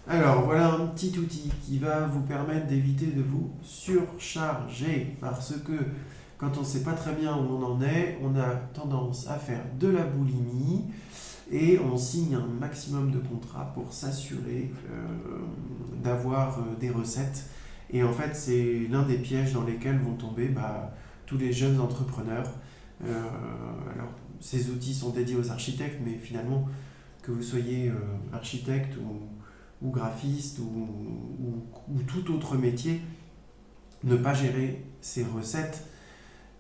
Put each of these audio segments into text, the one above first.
Alors, voilà un petit outil qui va vous permettre d'éviter de vous surcharger parce que quand on ne sait pas très bien où on en est, on a tendance à faire de la boulimie et on signe un maximum de contrats pour s'assurer d'avoir des recettes. Et en fait, c'est l'un des pièges dans lesquels vont tomber tous les jeunes entrepreneurs. Euh, alors, ces outils sont dédiés aux architectes, mais finalement, que vous soyez architecte ou graphiste ou tout autre métier, ne pas gérer ces recettes,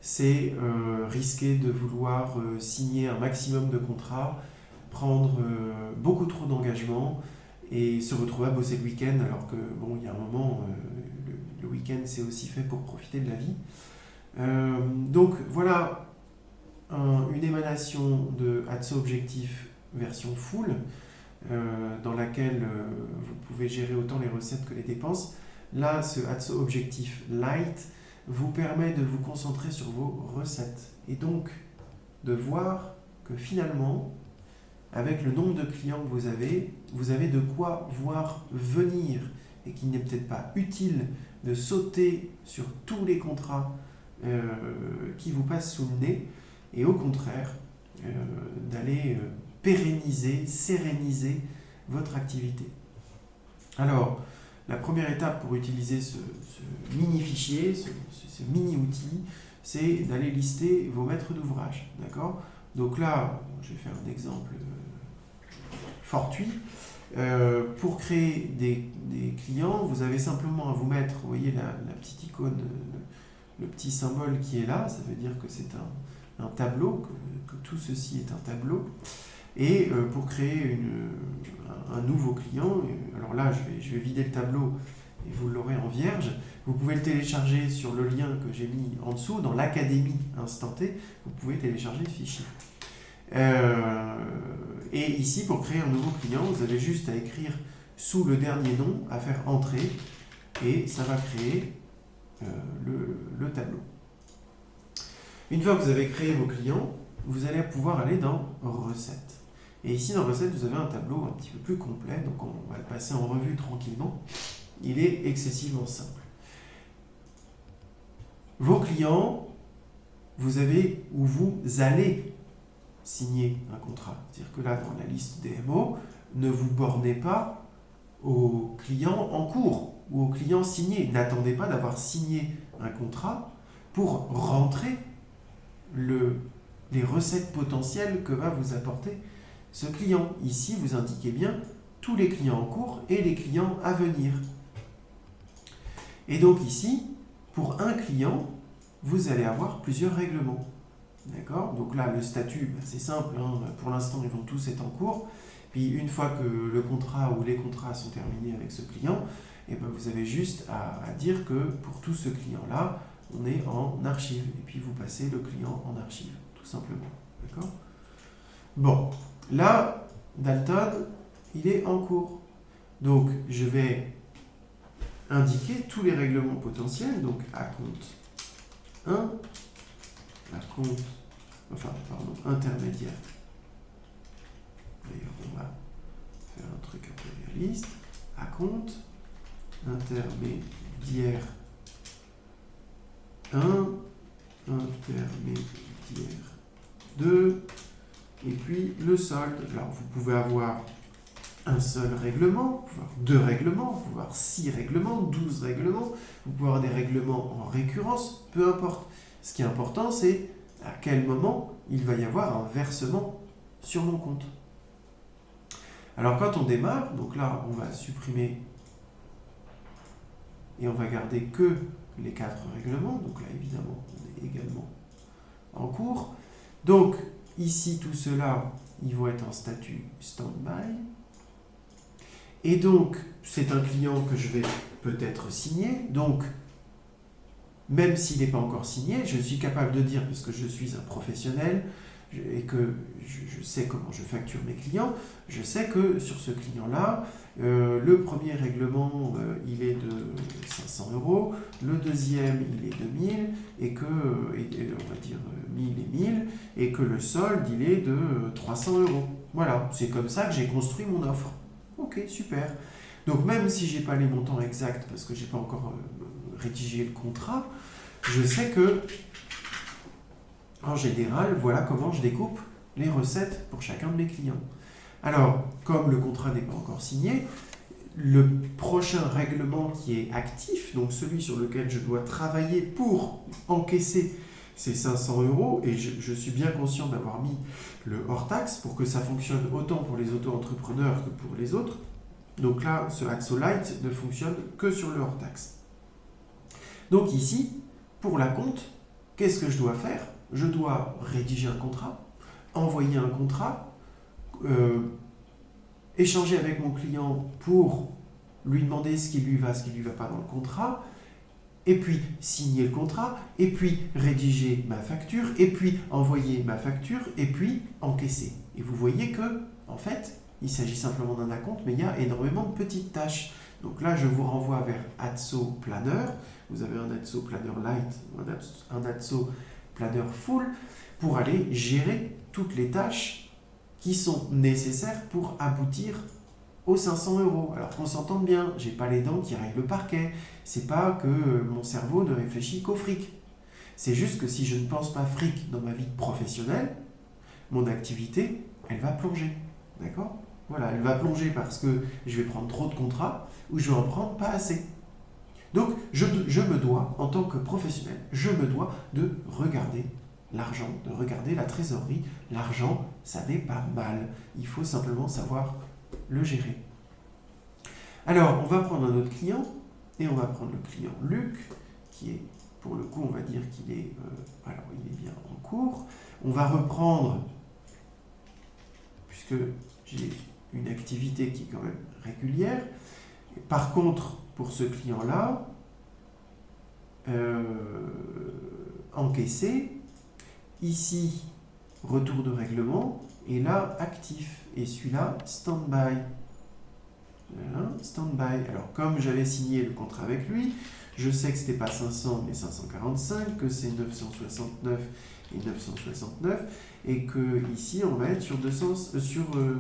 c'est risquer de vouloir signer un maximum de contrats, prendre beaucoup trop d'engagements et se retrouver à bosser le week-end alors que bon, il y a un moment, le week-end c'est aussi fait pour profiter de la vie. Donc voilà une émanation de Atso Objectif version full dans laquelle vous pouvez gérer autant les recettes que les dépenses. Là, ce Atso Objectif Lite vous permet de vous concentrer sur vos recettes et donc de voir que finalement, avec le nombre de clients que vous avez de quoi voir venir et qu'il n'est peut-être pas utile de sauter sur tous les contrats qui vous passent sous le nez et au contraire d'aller pérenniser, séréniser votre activité. Alors, la première étape pour utiliser ce mini-fichier, ce mini-outil, c'est d'aller lister vos maîtres d'ouvrage. D'accord ? Donc là, je vais faire un exemple fortuit. Pour créer des clients, vous avez simplement à vous mettre, vous voyez la petite icône, le petit symbole qui est là, ça veut dire que c'est un tableau, que tout ceci est un tableau. Et pour créer un nouveau client, alors là je vais vider le tableau et vous l'aurez en vierge, vous pouvez le télécharger sur le lien que j'ai mis en dessous, dans l'Académie Instant T, vous pouvez télécharger le fichier. Et ici, pour créer un nouveau client, vous avez juste à écrire sous le dernier nom, à faire entrer, et ça va créer le tableau. Une fois que vous avez créé vos clients, vous allez pouvoir aller dans Recettes. Et ici, dans Recettes, vous avez un tableau un petit peu plus complet, donc on va le passer en revue tranquillement. Il est excessivement simple. Vos clients, vous avez ou vous allez signer un contrat. C'est-à-dire que là, dans la liste des MO, ne vous bornez pas aux clients en cours ou aux clients signés. N'attendez pas d'avoir signé un contrat pour rentrer les recettes potentielles que va vous apporter ce client. Ici, vous indiquez bien tous les clients en cours et les clients à venir. Et donc ici, pour un client, vous allez avoir plusieurs règlements. D'accord ? Donc là, le statut, c'est simple, hein, pour l'instant, ils vont tous être en cours. Puis une fois que le contrat ou les contrats sont terminés avec ce client, et ben vous avez juste à dire que pour tout ce client-là, on est en archive. Et puis vous passez le client en archive, tout simplement. D'accord ? Bon, là, Dalton, il est en cours. Donc, je vais indiquer tous les règlements potentiels. Donc, à compte 1, intermédiaire. D'ailleurs, on va faire un truc un peu réaliste. À compte, intermédiaire 1, intermédiaire 2, et puis le solde. Alors, vous pouvez avoir un seul règlement, vous pouvez avoir 2 règlements, vous pouvez avoir 6 règlements, 12 règlements, vous pouvez avoir des règlements en récurrence, peu importe. Ce qui est important, c'est à quel moment il va y avoir un versement sur mon compte. Alors quand on démarre, donc là on va supprimer et on va garder que les 4 règlements, donc là évidemment on est également en cours. Donc ici tout cela, ils vont être en statut stand-by. Et donc c'est un client que je vais peut-être signer, donc même s'il n'est pas encore signé, je suis capable de dire, parce que je suis un professionnel et que je sais comment je facture mes clients, je sais que sur ce client-là, le premier règlement, il est de 500 €, le deuxième, il est de 1000, et que, on va dire 1000 et 1000, et que le solde, il est de 300 €. Voilà, c'est comme ça que j'ai construit mon offre. Ok, super. Donc même si j'ai pas les montants exacts, parce que j'ai pas encore rédigé le contrat, je sais que, en général, voilà comment je découpe les recettes pour chacun de mes clients. Alors, comme le contrat n'est pas encore signé, le prochain règlement qui est actif, donc celui sur lequel je dois travailler pour encaisser ces 500 euros, et je suis bien conscient d'avoir mis le hors-taxe pour que ça fonctionne autant pour les auto-entrepreneurs que pour les autres. Donc là, ce Axo Light ne fonctionne que sur le hors-taxe. Donc ici, pour la compte, qu'est-ce que je dois faire? Je dois rédiger un contrat, envoyer un contrat, échanger avec mon client pour lui demander ce qui lui va, ce qui ne lui va pas dans le contrat, et puis signer le contrat, et puis rédiger ma facture, et puis envoyer ma facture, et puis encaisser. Et vous voyez que, en fait, il s'agit simplement d'un acompte, mais il y a énormément de petites tâches. Donc là, je vous renvoie vers Atso Planner. Vous avez un Atso Planner Light, un Atso Planner Full, pour aller gérer toutes les tâches qui sont nécessaires pour aboutir aux 500 euros. Alors qu'on s'entende bien, j'ai pas les dents qui règlent le parquet. C'est pas que mon cerveau ne réfléchit qu'au fric. C'est juste que si je ne pense pas fric dans ma vie professionnelle, mon activité, elle va plonger. D'accord? Voilà, elle va plonger parce que je vais prendre trop de contrats ou je vais en prendre pas assez. Donc, je me dois, en tant que professionnel, je me dois de regarder l'argent, de regarder la trésorerie. L'argent, ça n'est pas mal. Il faut simplement savoir le gérer. Alors, on va prendre un autre client, et on va prendre le client Luc, qui est, pour le coup, on va dire qu'il est, alors il est bien en cours. On va reprendre, puisque j'ai une activité qui est quand même régulière. Par contre, pour ce client-là, encaissé, ici, retour de règlement, et là, actif. Et celui-là, stand-by. Voilà, stand-by. Alors, comme j'avais signé le contrat avec lui, je sais que ce n'était pas 500 mais 545, que c'est 969 et 969, et que ici, on va être sur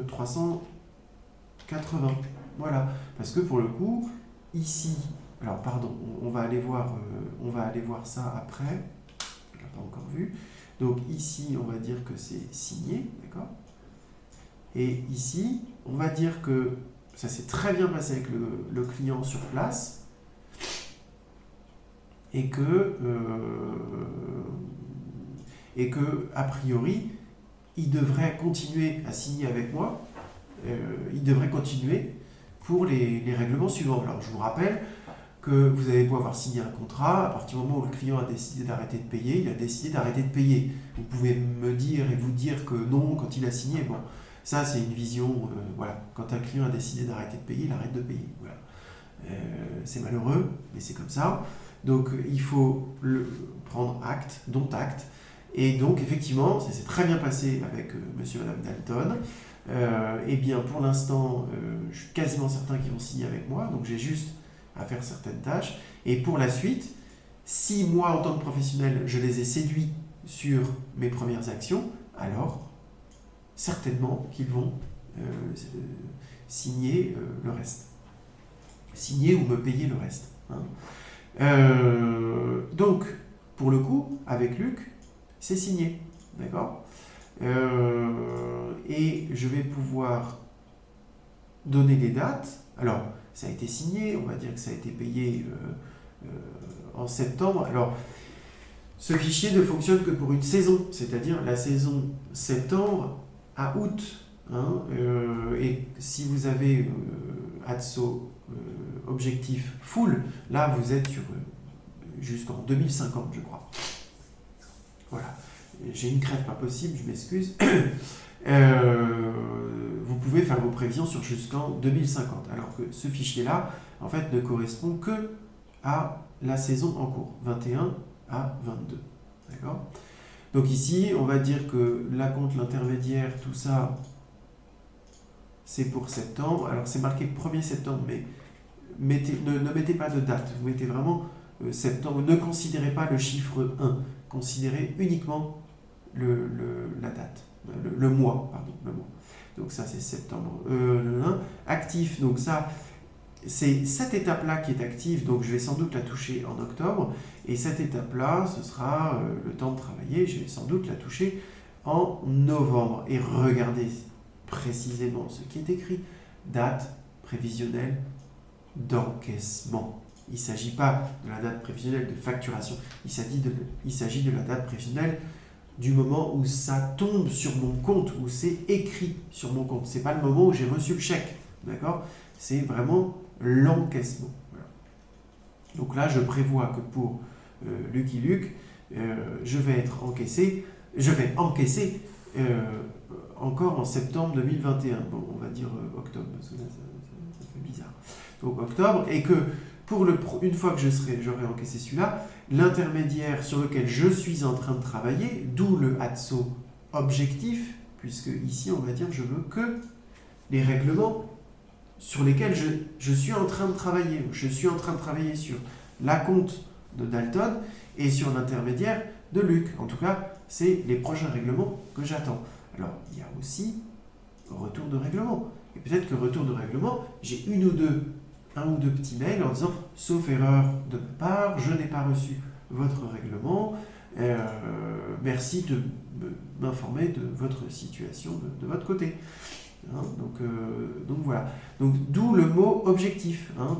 380. Voilà, parce que pour le coup, ici, alors pardon, on va aller voir ça après. Je ne l'ai pas encore vu. Donc ici, on va dire que c'est signé, d'accord? Et ici, on va dire que ça s'est très bien passé avec le client sur place et que a priori, il devrait continuer à signer avec moi. Il devrait continuer pour les règlements suivants. Alors, je vous rappelle que vous avez beau avoir signé un contrat, à partir du moment où le client a décidé d'arrêter de payer, il a décidé d'arrêter de payer. Vous pouvez me dire et vous dire que non quand il a signé. Bon, ça c'est une vision, voilà. Quand un client a décidé d'arrêter de payer, il arrête de payer. Voilà. C'est malheureux, mais c'est comme ça. Donc il faut prendre acte, dont acte. Et donc effectivement, ça s'est très bien passé avec monsieur et madame Dalton. Eh bien pour l'instant, je suis quasiment certain qu'ils vont signer avec moi, donc j'ai juste à faire certaines tâches. Et pour la suite, si moi en tant que professionnel, je les ai séduits sur mes premières actions, alors certainement qu'ils vont signer le reste. Signer ou me payer le reste. Hein. Donc, pour le coup, avec Luc, c'est signé. D'accord? Et je vais pouvoir donner des dates. Alors, ça a été signé, on va dire que ça a été payé en septembre. Alors, ce fichier ne fonctionne que pour une saison, c'est-à-dire la saison septembre à août. Hein, et si vous avez Atso objectif full, là vous êtes sur jusqu'en 2050, je crois. Voilà. J'ai une crève pas possible, je m'excuse. Vous pouvez faire vos prévisions sur jusqu'en 2050, alors que ce fichier-là, en fait, ne correspond que à la saison en cours, 21 à 22. D'accord? Donc ici, on va dire que l'acompte, l'intermédiaire, tout ça, c'est pour septembre. Alors c'est marqué 1er septembre, mais ne mettez pas de date. Vous mettez vraiment septembre. Ne considérez pas le chiffre 1. Considérez uniquement la date. Le mois, pardon. Le mois. Donc ça, c'est septembre. Actif, donc ça, c'est cette étape-là qui est active, donc je vais sans doute la toucher en octobre. Et cette étape-là, ce sera le temps de travailler, je vais sans doute la toucher en novembre. Et regardez précisément ce qui est écrit. Date prévisionnelle d'encaissement. Il ne s'agit pas de la date prévisionnelle de facturation, il s'agit de la date prévisionnelle du moment où ça tombe sur mon compte, où c'est écrit sur mon compte. Ce n'est pas le moment où j'ai reçu le chèque, d'accord? C'est vraiment l'encaissement. Voilà. Donc là, je prévois que pour Lucky Luke, je vais encaisser encore en septembre 2021. Bon, on va dire octobre, parce que là, ça fait bizarre. Donc octobre, et que une fois que j'aurai encaissé celui-là, l'intermédiaire sur lequel je suis en train de travailler, d'où le ATSO objectif, puisque ici, on va dire, je veux que les règlements sur lesquels je suis en train de travailler. Je suis en train de travailler sur la compte de Dalton et sur l'intermédiaire de Luc. En tout cas, c'est les prochains règlements que j'attends. Alors, il y a aussi retour de règlement. Et peut-être que retour de règlement, j'ai un ou deux petits mails en disant « Sauf erreur de ma part, je n'ai pas reçu votre règlement. Merci de m'informer de votre situation de votre côté. » Hein, donc voilà. Donc, d'où le mot objectif. Hein,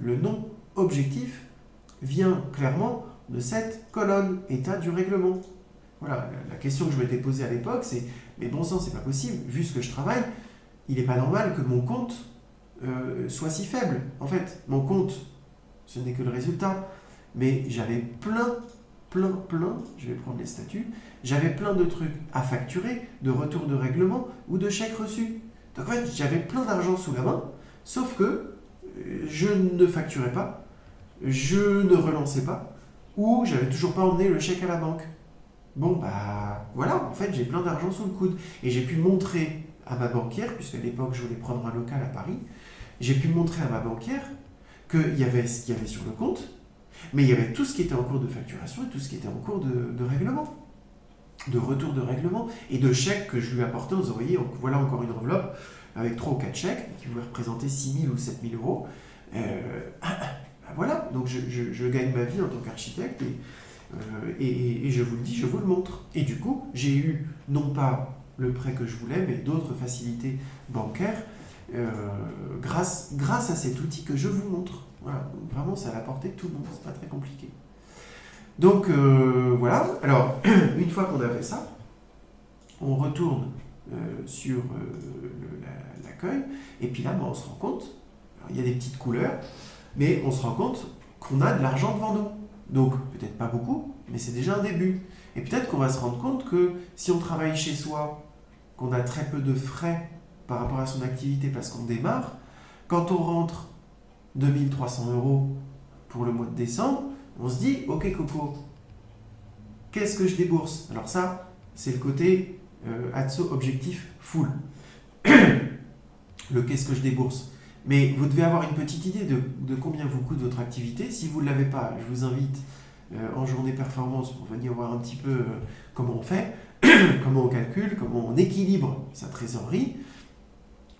le nom objectif vient clairement de cette colonne, état du règlement. Voilà, la question que je m'étais posée à l'époque, c'est « Mais bon sang, c'est pas possible, vu ce que je travaille, il n'est pas normal que mon compte soit si faible. En fait, mon compte, ce n'est que le résultat. Mais j'avais plein, je vais prendre les statuts, j'avais plein de trucs à facturer, de retour de règlement ou de chèques reçus. Donc en fait, j'avais plein d'argent sous la main, sauf que je ne facturais pas, je ne relançais pas, ou j'avais toujours pas emmené le chèque à la banque. Bon, bah voilà, en fait, j'ai plein d'argent sous le coude. Et j'ai pu montrer à ma banquière, puisqu'à l'époque, je voulais prendre un local à Paris, j'ai pu montrer à ma banquière qu'il y avait ce qu'il y avait sur le compte, mais il y avait tout ce qui était en cours de facturation et tout ce qui était en cours de règlement, de retour de règlement et de chèques que je lui apportais en disant, vous voyez, voilà encore une enveloppe avec 3 ou 4 chèques qui pouvaient représenter 6 000 ou 7 000 euros. Voilà, donc je gagne ma vie en tant qu'architecte et je vous le dis, je vous le montre. Et du coup, j'ai eu non pas le prêt que je voulais, mais d'autres facilités bancaires grâce à cet outil que je vous montre. Voilà, donc vraiment, c'est à la portée de tout le monde, c'est pas très compliqué. Donc voilà, alors une fois qu'on a fait ça, on retourne sur l'accueil, et puis là, on se rend compte, alors, il y a des petites couleurs, mais on se rend compte qu'on a de l'argent devant nous. Donc peut-être pas beaucoup, mais c'est déjà un début. Et peut-être qu'on va se rendre compte que si on travaille chez soi, qu'on a très peu de frais par rapport à son activité parce qu'on démarre, quand on rentre 2300 € pour le mois de décembre, on se dit, ok Coco, qu'est-ce que je débourse? Alors ça, c'est le côté ATSO objectif full. Le qu'est-ce que je débourse? Mais vous devez avoir une petite idée de combien vous coûte votre activité. Si vous ne l'avez pas, je vous invite en journée performance pour venir voir un petit peu comment on fait, comment on calcule, comment on équilibre sa trésorerie.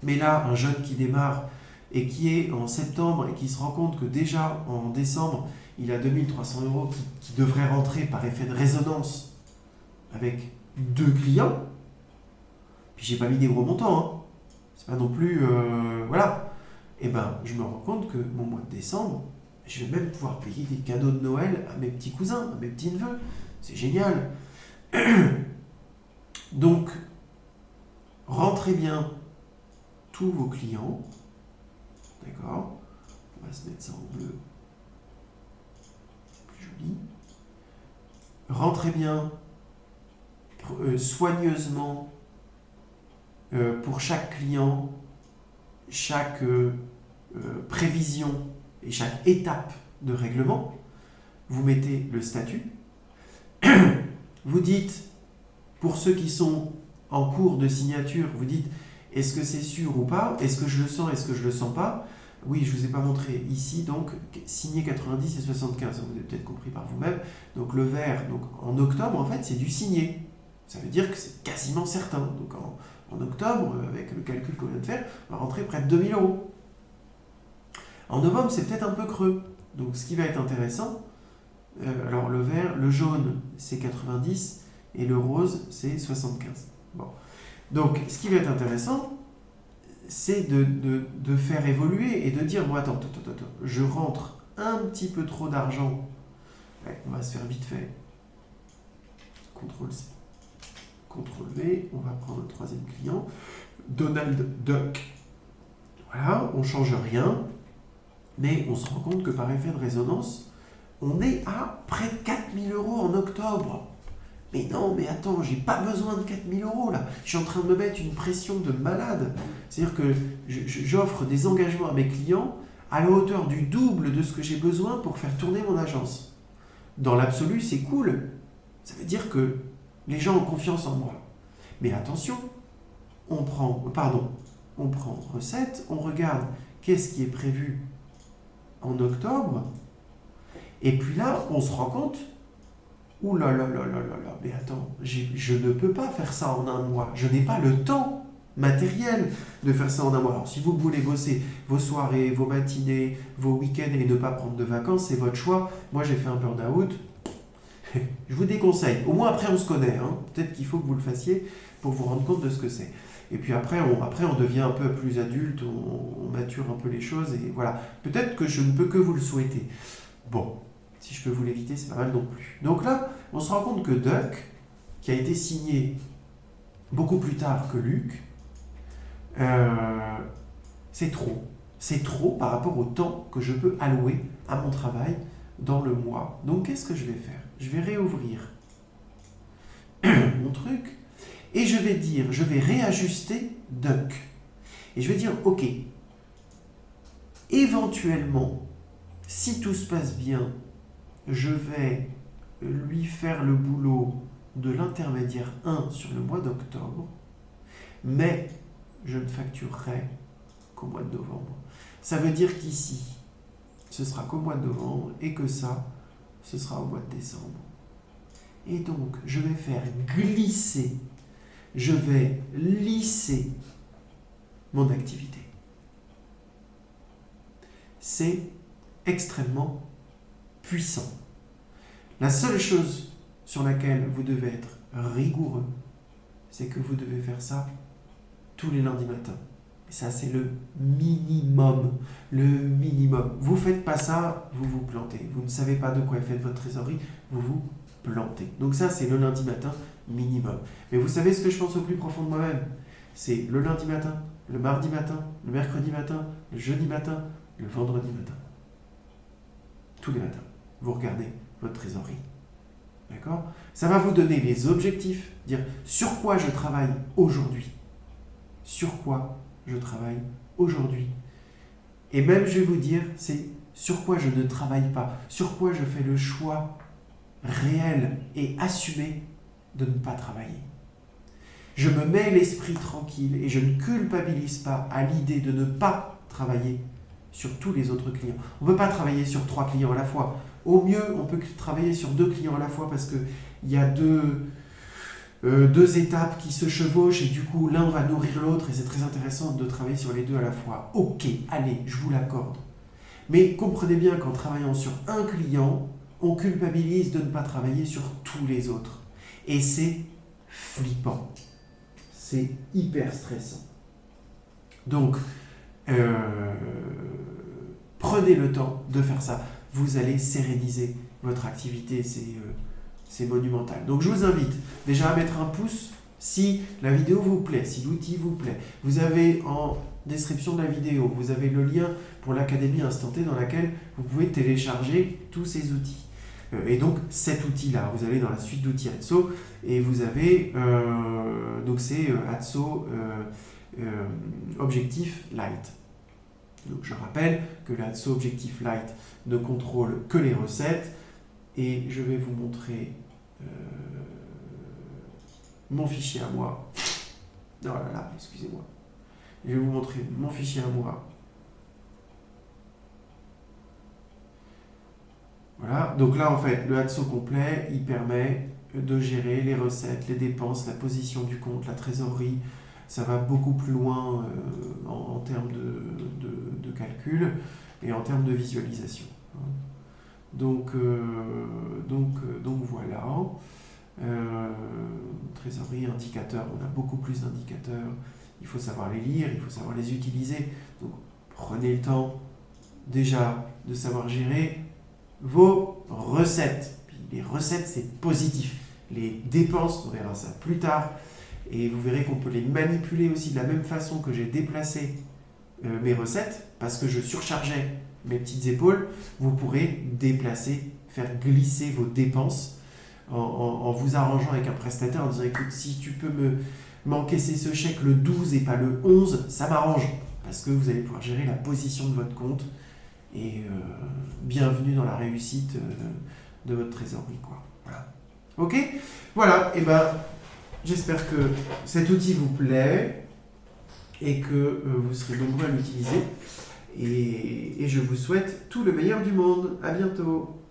Mais là, un jeune qui démarre et qui est en septembre et qui se rend compte que déjà en décembre, il a 2300 € qui devraient rentrer par effet de résonance avec 2 clients. Puis j'ai pas mis des gros montants, hein. C'est pas non plus... voilà. Et ben, je me rends compte que mon mois de décembre, je vais même pouvoir payer des cadeaux de Noël à mes petits cousins, à mes petits neveux. C'est génial. Donc, rentrez bien tous vos clients. D'accord? On va se mettre ça en bleu. C'est plus joli. Rentrez bien soigneusement pour chaque client, chaque prévision et chaque étape de règlement. Vous mettez le statut. Vous dites, pour ceux qui sont en cours de signature, vous dites, est-ce que c'est sûr ou pas? Est-ce que je le sens? Est-ce que je le sens pas? Oui, je ne vous ai pas montré ici, donc signé 90 et 75, vous avez peut-être compris par vous-même. Donc le vert, donc en octobre, en fait, c'est du signé. Ça veut dire que c'est quasiment certain. Donc En octobre, avec le calcul qu'on vient de faire, on va rentrer près de 2000 euros. En novembre, c'est peut-être un peu creux. Donc, ce qui va être intéressant, alors le vert, le jaune, c'est 90 et le rose, c'est 75. Bon. Donc, ce qui va être intéressant, c'est de faire évoluer et de dire, bon, attends, je rentre un petit peu trop d'argent. Ouais, on va se faire vite fait. CTRL-C. CTRL-V, on va prendre le troisième client. Donald Duck. Voilà, on ne change rien, mais on se rend compte que par effet de résonance, on est à près de 4000 euros en octobre. Mais non, mais attends, j'ai pas besoin de 4000 euros là. Je suis en train de me mettre une pression de malade. C'est-à-dire que j'offre des engagements à mes clients à la hauteur du double de ce que j'ai besoin pour faire tourner mon agence. Dans l'absolu, c'est cool. Ça veut dire que les gens ont confiance en moi. Mais attention, on prend recette, on regarde qu'est-ce qui est prévu en octobre, et puis là, on se rend compte, ouh là là là là là là, mais attends, je ne peux pas faire ça en un mois, je n'ai pas le temps matériel de faire ça en un mois. Alors si vous voulez bosser vos soirées, vos matinées, vos week-ends et ne pas prendre de vacances, c'est votre choix. Moi j'ai fait un burn-out, je vous déconseille. Au moins après on se connaît, hein. Peut-être qu'il faut que vous le fassiez pour vous rendre compte de ce que c'est. Et puis après on devient un peu plus adulte, on mature un peu les choses, et voilà. Peut-être que je ne peux que vous le souhaiter. Bon, si je peux vous l'éviter, c'est pas mal non plus. Donc là, on se rend compte que Duck, qui a été signé beaucoup plus tard que Luc, c'est trop. C'est trop par rapport au temps que je peux allouer à mon travail dans le mois. Donc qu'est-ce que je vais faire? Je vais réouvrir mon truc et je vais dire, je vais réajuster Duck. Et je vais dire, ok, éventuellement, si tout se passe bien, je vais lui faire le boulot de l'intermédiaire 1 sur le mois d'octobre, mais je ne facturerai qu'au mois de novembre. Ça veut dire qu'ici, ce sera qu'au mois de novembre et que ça, ce sera au mois de décembre. Et donc, je vais faire glisser, je vais lisser mon activité. C'est extrêmement puissant. La seule chose sur laquelle vous devez être rigoureux, c'est que vous devez faire ça tous les lundis matins. Et ça, c'est le minimum. Le minimum. Vous ne faites pas ça, vous vous plantez. Vous ne savez pas de quoi est faite votre trésorerie, vous vous plantez. Donc ça, c'est le lundi matin minimum. Mais vous savez ce que je pense au plus profond de moi-même? C'est le lundi matin, le mardi matin, le mercredi matin, le jeudi matin, le vendredi matin. Tous les matins. Vous regardez votre trésorerie. D'accord? Ça va vous donner les objectifs, dire sur quoi je travaille aujourd'hui. Sur quoi je travaille aujourd'hui. Et même, je vais vous dire, c'est sur quoi je ne travaille pas, sur quoi je fais le choix réel et assumé de ne pas travailler. Je me mets l'esprit tranquille et je ne culpabilise pas à l'idée de ne pas travailler sur tous les autres clients. On ne peut pas travailler sur 3 clients à la fois. Au mieux, on peut travailler sur 2 clients à la fois parce qu'il y a deux étapes qui se chevauchent et du coup, l'un va nourrir l'autre et c'est très intéressant de travailler sur les 2 à la fois. Ok, allez, je vous l'accorde. Mais comprenez bien qu'en travaillant sur un client, on culpabilise de ne pas travailler sur tous les autres. Et c'est flippant. C'est hyper stressant. Donc, prenez le temps de faire ça. Vous allez séréniser votre activité, c'est monumental. Donc je vous invite déjà à mettre un pouce si la vidéo vous plaît, si l'outil vous plaît. Vous avez en description de la vidéo, vous avez le lien pour l'Académie Instant T dans laquelle vous pouvez télécharger tous ces outils. Et donc cet outil-là, vous allez dans la suite d'outils Atso et vous avez, donc c'est Atso Objectif Light. Donc je rappelle que l'Atso Objectif Light ne contrôle que les recettes et je vais vous montrer mon fichier à moi. Oh là là, excusez-moi. Je vais vous montrer mon fichier à moi. Voilà, donc là en fait, le Atso complet, il permet de gérer les recettes, les dépenses, la position du compte, la trésorerie, ça va beaucoup plus loin en termes de calcul et en termes de visualisation. Donc voilà. Trésorerie, indicateurs, on a beaucoup plus d'indicateurs. Il faut savoir les lire, il faut savoir les utiliser. Donc prenez le temps déjà de savoir gérer vos recettes. Puis les recettes, c'est positif. Les dépenses, on verra ça plus tard. Et vous verrez qu'on peut les manipuler aussi de la même façon que j'ai déplacé mes recettes, parce que je surchargeais mes petites épaules. Vous pourrez déplacer, faire glisser vos dépenses en vous arrangeant avec un prestataire en disant écoute, si tu peux m'encaisser ce chèque le 12 et pas le 11, ça m'arrange. Parce que vous allez pouvoir gérer la position de votre compte. Et bienvenue dans la réussite de votre trésorerie, quoi. Voilà. Ok? Voilà, et ben j'espère que cet outil vous plaît et que vous serez nombreux à l'utiliser. Et je vous souhaite tout le meilleur du monde. À bientôt.